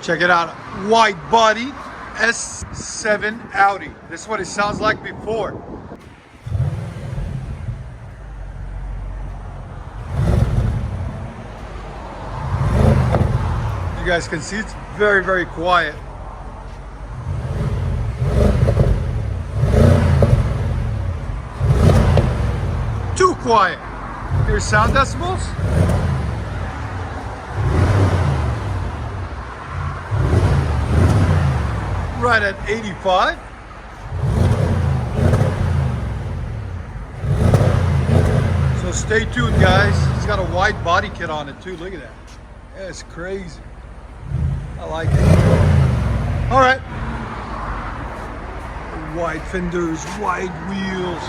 Check it out. Wide body S7 Audi. This is what it sounds like before. You guys can see it's very, very quiet. Too quiet. Here's sound decibels. Right at 85. So stay tuned, guys. It's got a wide body kit on it too. Look at that. That's crazy. I like it. All right. Wide fenders, wide wheels.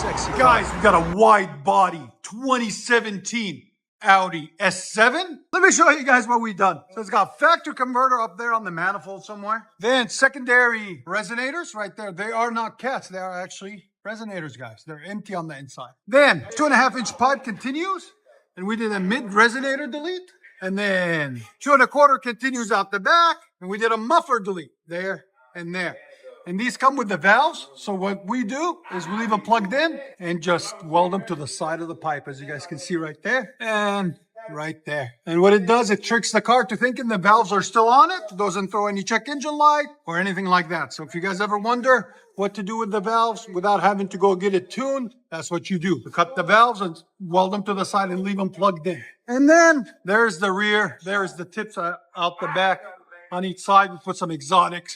Sexy. Guys, we got a wide body 2017 Audi S7. Let me show you guys what we've done. So it's got factory converter up there on the manifold somewhere. Then secondary resonators right there. They are not cats. They are actually resonators, guys. They're empty on the inside. Then 2.5-inch pipe continues. And we did a mid resonator delete. And then 2.25 continues out the back. And we did a muffler delete there and there. And these come with the valves. So what we do is we leave them plugged in and just weld them to the side of the pipe, as you guys can see right there and right there. And what it does, it tricks the car to thinking the valves are still on it. It doesn't throw any check engine light or anything like that. So if you guys ever wonder what to do with the valves without having to go get it tuned, that's what you do. You cut the valves and weld them to the side and leave them plugged in. And then there's the rear. There's the tips out the back. On each side, we put some exotic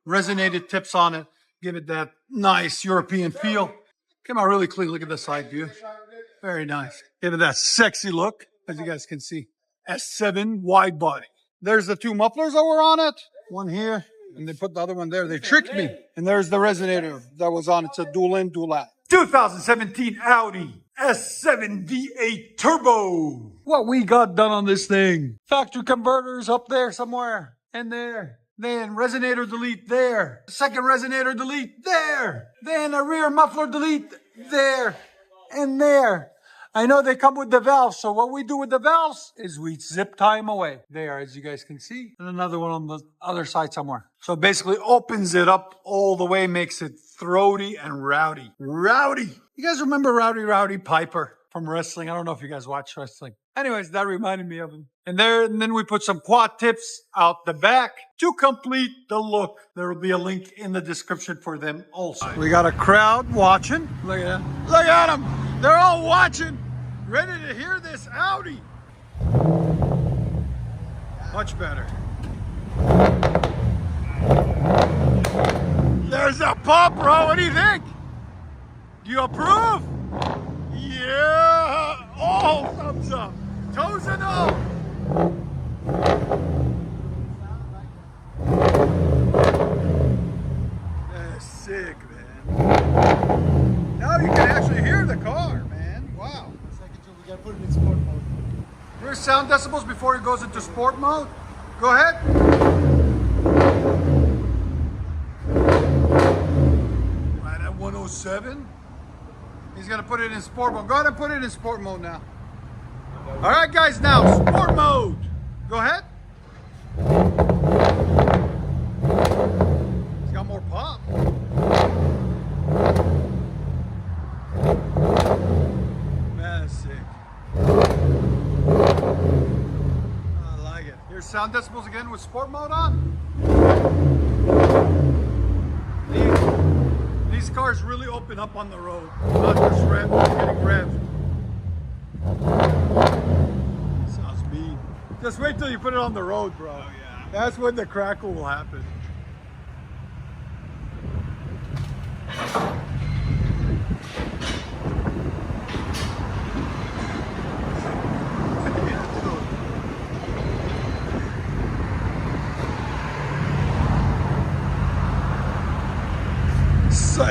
resonated tips on it. Give it that nice European feel. Came out really clean. Look at the side view. Very nice. Give it that sexy look, as you guys can see. S7 wide body. There's the two mufflers that were on it. One here, and they put the other one there. They tricked me. And there's the resonator that was on it. It's a dual in, dual out. 2017 Audi S7 V8 Turbo. What we got done on this thing. Factory converters up there somewhere and there. Then resonator delete there. Second resonator delete there. Then a rear muffler delete there and there. I know they come with the valves, so what we do with the valves is we zip tie them away. There, as you guys can see. And another one on the other side somewhere. So it basically opens it up all the way, makes it throaty and rowdy. Rowdy! You guys remember Rowdy Piper from wrestling? I don't know if you guys watch wrestling. Anyways, that reminded me of him. And then we put some quad tips out the back to complete the look. There will be a link in the description for them also. We got a crowd watching. Look at that. Look at them. They're all watching. Ready to hear this Audi. Much better. There's a pop, bro. What do you think? Do you approve? Yeah. Oh, thumbs up. Toes and up. That's sick, man. Now you can actually hear the car, man. Wow. We gotta put it in sport mode. Here's sound decibels before it goes into sport mode. Go ahead. Right at 107. He's gonna put it in sport mode. Go ahead and put it in sport mode now. All right, guys, now sport mode. Go ahead. He's got more pop. Man, that's sick. I like it. Here's sound decibels again with sport mode on. These cars really open up on the road. Not just getting revved. Sounds mean. Just wait till you put it on the road, bro. Oh, yeah. That's when the crackle will happen.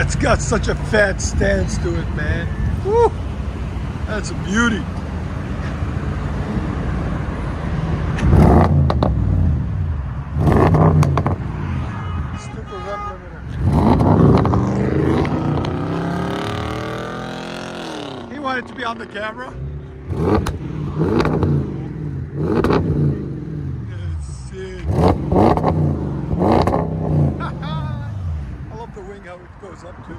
It's got such a fat stance to it, man. Woo! That's a beauty. Stupid rev limiter. He wanted to be on the camera. That's sick. in. I love the wing, how it goes up to.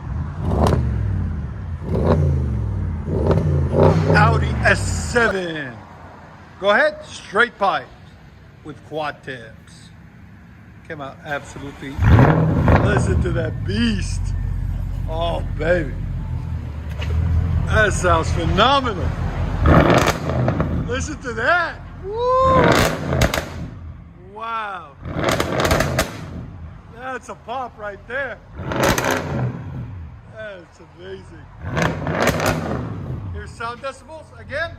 Audi S7. Go ahead, straight pipes with quad tips. Came out absolutely. Listen to that beast. Oh, baby. That sounds phenomenal. Listen to that. Woo! Wow. That's a pop right there. That's amazing. Here's sound decibels again.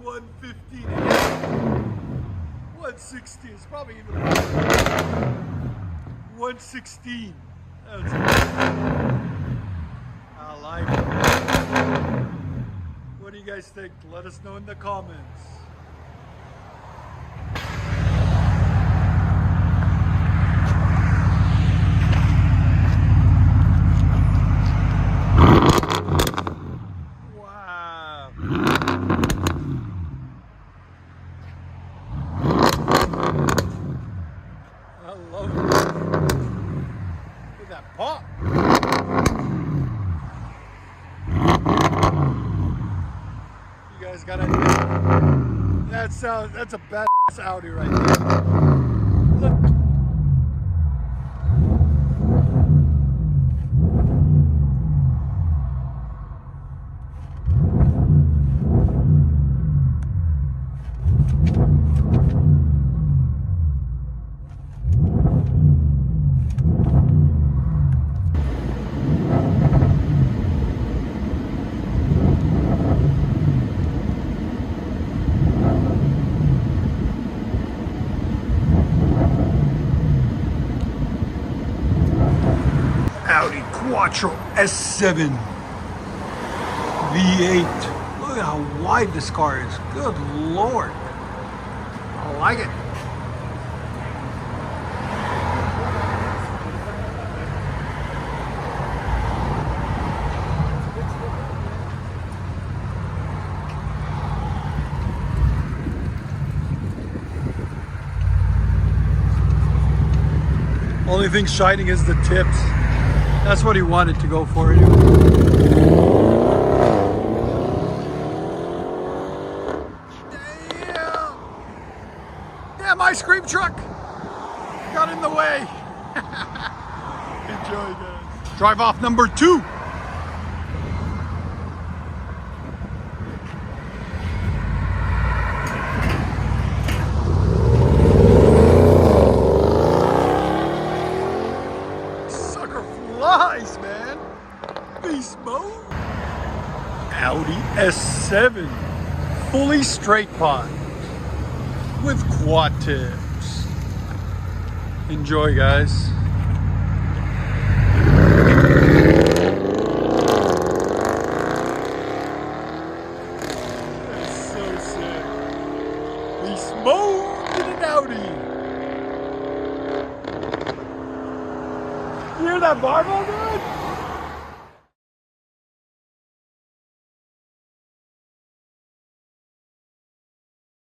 115 again. 160 is probably even 116. That's amazing. I like it. What do you guys think? Let us know in the comments. Wow. I love it. Look at that pop. You guys gotta. That's a badass Audi right there. Look. Audi Quattro S7 V8. Look at how wide this car is. Good Lord. I like it. Only thing shining is the tips. That's what he wanted to go for anyway. Damn! Damn, ice cream truck! Got in the way. Enjoy, guys. Drive off number 2. Nice, man. Beast mode. Audi S7. Fully straight pod. With quad tips. Enjoy, guys. That's so sick. Beast mode in an Audi. You hear that barbell there?